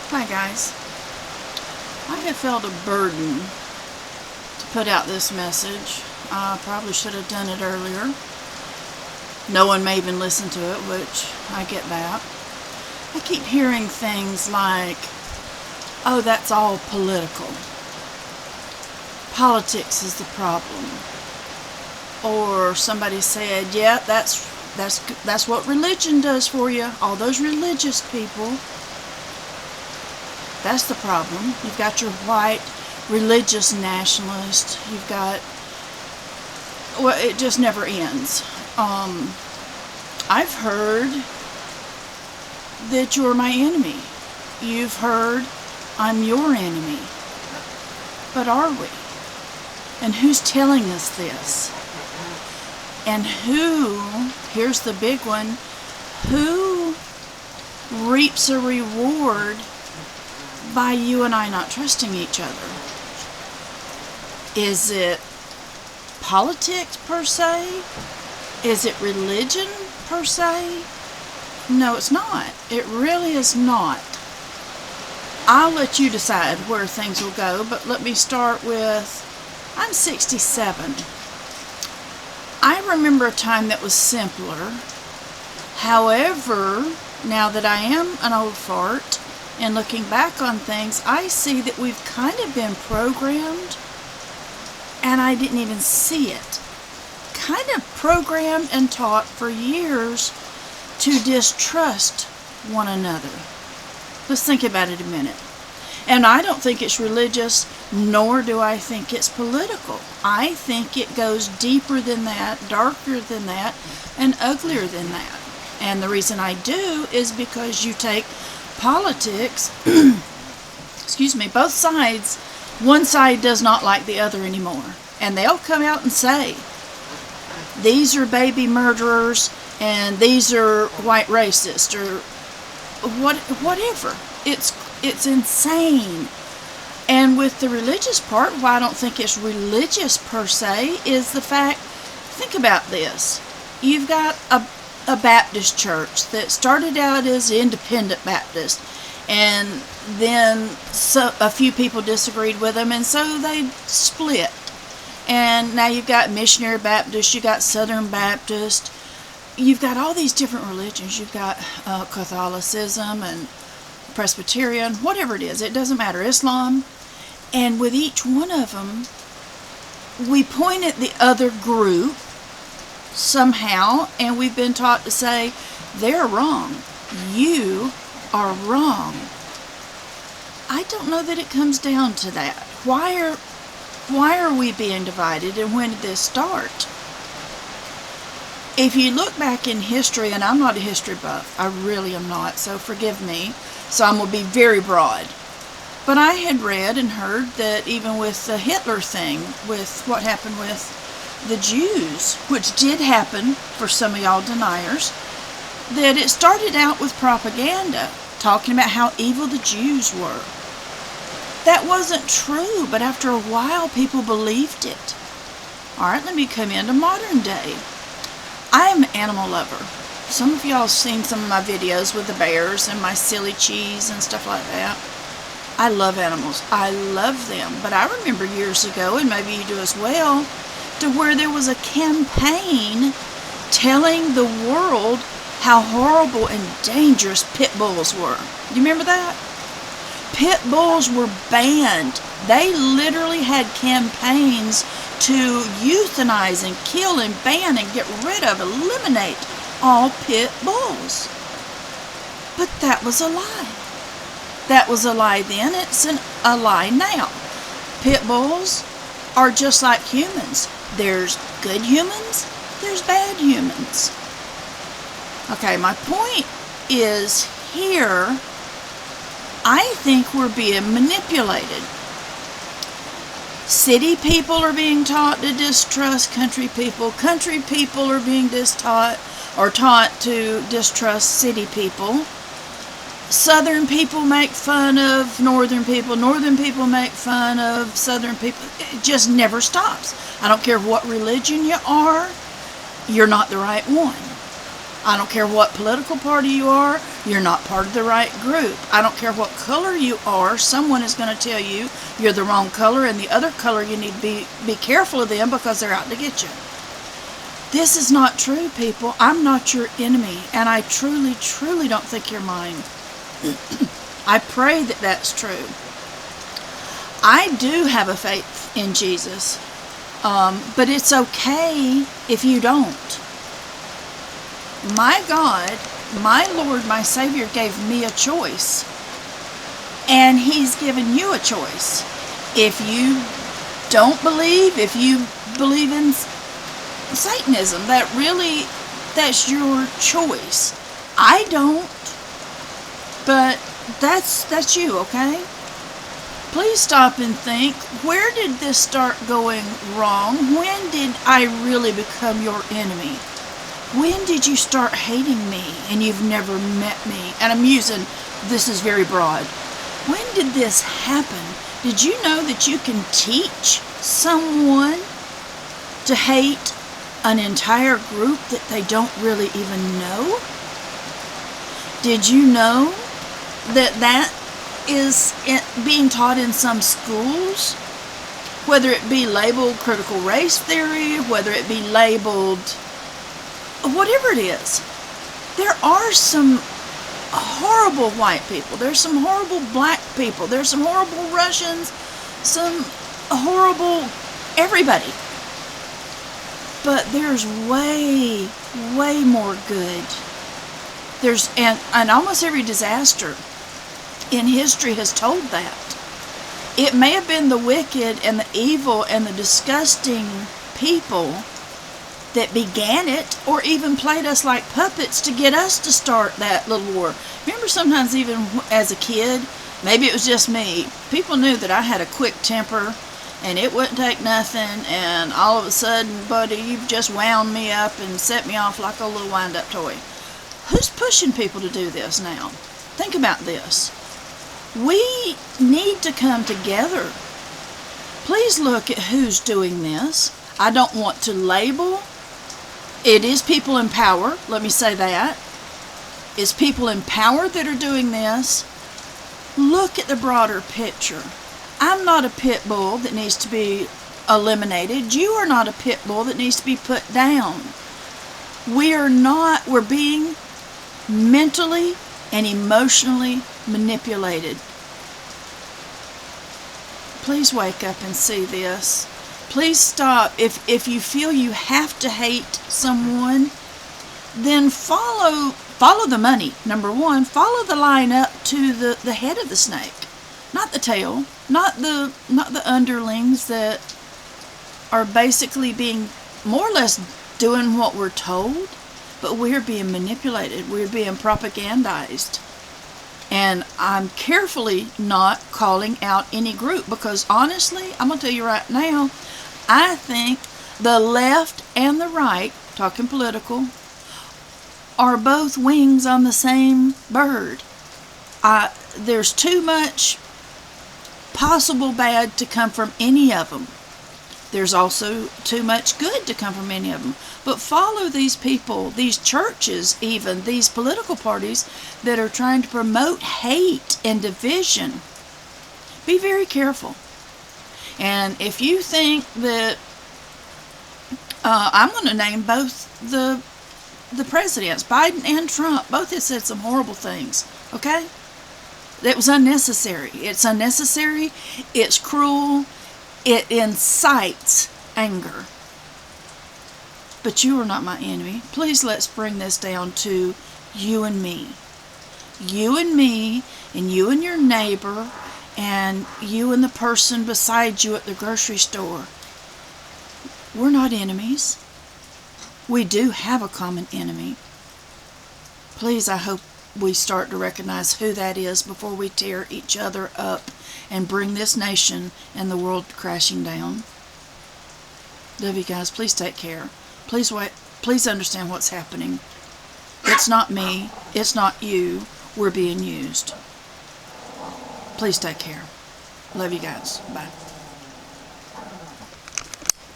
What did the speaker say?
Hi guys. I have felt a burden to put out this message. I probably should have done it earlier. No one may even listen to it, which I get that. I keep hearing things like, oh, that's all political. Politics is the problem. Or somebody said, yeah, that's what religion does for you. All those religious people. That's the problem. You've got your white religious nationalist. You've got, well, it just never ends. I've heard that you're my enemy. You've heard I'm your enemy. But are we? And who's telling us this? And who, here's the big one, who reaps a reward by you and I not trusting each other? Is it politics per se? Is it religion per se? No, it's not. It really is not. I'll let you decide where things will go, but let me start with, I'm 67. I remember a time that was simpler. However, now that I am an old fart, and looking back on things, I see that we've kind of been programmed, and I didn't even see it. Kind of programmed and taught for years to distrust one another. Let's think about it a minute. And I don't think it's religious, nor do I think it's political. I think it goes deeper than that, darker than that, and uglier than that. And the reason I do is because you take politics, excuse me, both sides, one side does not like the other anymore. And they'll come out and say, these are baby murderers, and these are white racists, or whatever. It's insane. And with the religious part, why I don't think it's religious per se, is the fact, think about this. You've got a Baptist church that started out as independent Baptist, and then a few people disagreed with them, and so they split. And now you've got missionary Baptist, you've got Southern Baptist, you've got all these different religions. You've got Catholicism and Presbyterian, whatever it is, it doesn't matter, Islam. And with each one of them, we point at the other group somehow, and we've been taught to say, they're wrong. You are wrong. I don't know that it comes down to that. Why are we being divided, and when did this start? If you look back in history, and I'm not a history buff, I really am not, so forgive me, so I'm going to be very broad. But I had read and heard that even with the Hitler thing, with what happened with the Jews, which did happen for some of y'all deniers, that it started out with propaganda, talking about how evil the Jews were. That wasn't true, but after a while people believed it. Alright, let me come into modern day. I am an animal lover. Some of y'all have seen some of my videos with the bears and my silly cheese and stuff like that. I love animals. I love them. But I remember years ago, and maybe you do as well, to where there was a campaign telling the world how horrible and dangerous pit bulls were. Do you remember that? Pit bulls were banned. They literally had campaigns to euthanize and kill and ban and get rid of, eliminate all pit bulls. But that was a lie. That was a lie then. It's a lie now. Pit bulls are just like humans. There's good humans, there's bad humans. Okay, my point is here, I think we're being manipulated. City people are being taught to distrust country people. Country people are being taught to distrust city people. Southern people make fun of northern people. Northern people make fun of southern people. It just never stops. I don't care what religion you are, you're not the right one. I don't care what political party you are, you're not part of the right group. I don't care what color you are, someone is going to tell you you're the wrong color, and the other color you need to be careful of them because they're out to get you. This is not true, people. I'm not your enemy, and I truly, truly don't think you're mine. I pray that that's true. I do have a faith in Jesus, but it's okay if you don't. My God, my Lord, my Savior gave me a choice, and He's given you a choice. If you don't believe, if you believe in Satanism, that's your choice. I don't, but that's you, okay? Please stop and think, where did this start going wrong? When did I really become your enemy? When did you start hating me and you've never met me? And I'm using, this is very broad. When did this happen? Did you know that you can teach someone to hate an entire group that they don't really even know? Did you know that is being taught in some schools? Whether it be labeled critical race theory, whether it be labeled whatever it is, there are some horrible white people, there's some horrible black people, there's some horrible Russians, some horrible everybody. But there's way, way more good. There's and almost every disaster in history has told that. It may have been the wicked and the evil and the disgusting people that began it, or even played us like puppets to get us to start that little war. Remember, sometimes even as a kid, maybe it was just me, people knew that I had a quick temper and it wouldn't take nothing, and all of a sudden, buddy, you've just wound me up and set me off like a little wind-up toy. Who's pushing people to do this now? Think about this. We need to come together. Please look at who's doing this. I don't want to label. It is people in power. Let me say that. It's people in power that are doing this. Look at the broader picture. I'm not a pit bull that needs to be eliminated. You are not a pit bull that needs to be put down. We're being mentally and emotionally manipulated. Please wake up and see this. Please stop. If you feel you have to hate someone, then follow the money. Number one, follow the line up to the head of the snake, not the tail, not the underlings that are basically being more or less doing what we're told, but we're being manipulated. We're being propagandized. And I'm carefully not calling out any group, because honestly, I'm going to tell you right now, I think the left and the right, talking political, are both wings on the same bird. There's too much possible bad to come from any of them. There's also too much good to come from any of them. But follow these people, these churches even, these political parties that are trying to promote hate and division. Be very careful. And if you think that, I'm going to name both the presidents, Biden and Trump, both have said some horrible things, okay? That was unnecessary. It's unnecessary, it's cruel, it incites anger. But you are not my enemy. Please, let's bring this down to you and me. You and me, and you and your neighbor, and you and the person beside you at the grocery store. We're not enemies. We do have a common enemy. Please, I hope we start to recognize who that is before we tear each other up and bring this nation and the world crashing down. Love you guys. Please take care. Please wait. Please understand what's happening. It's not me. It's not you. We're being used. Please take care. Love you guys. Bye.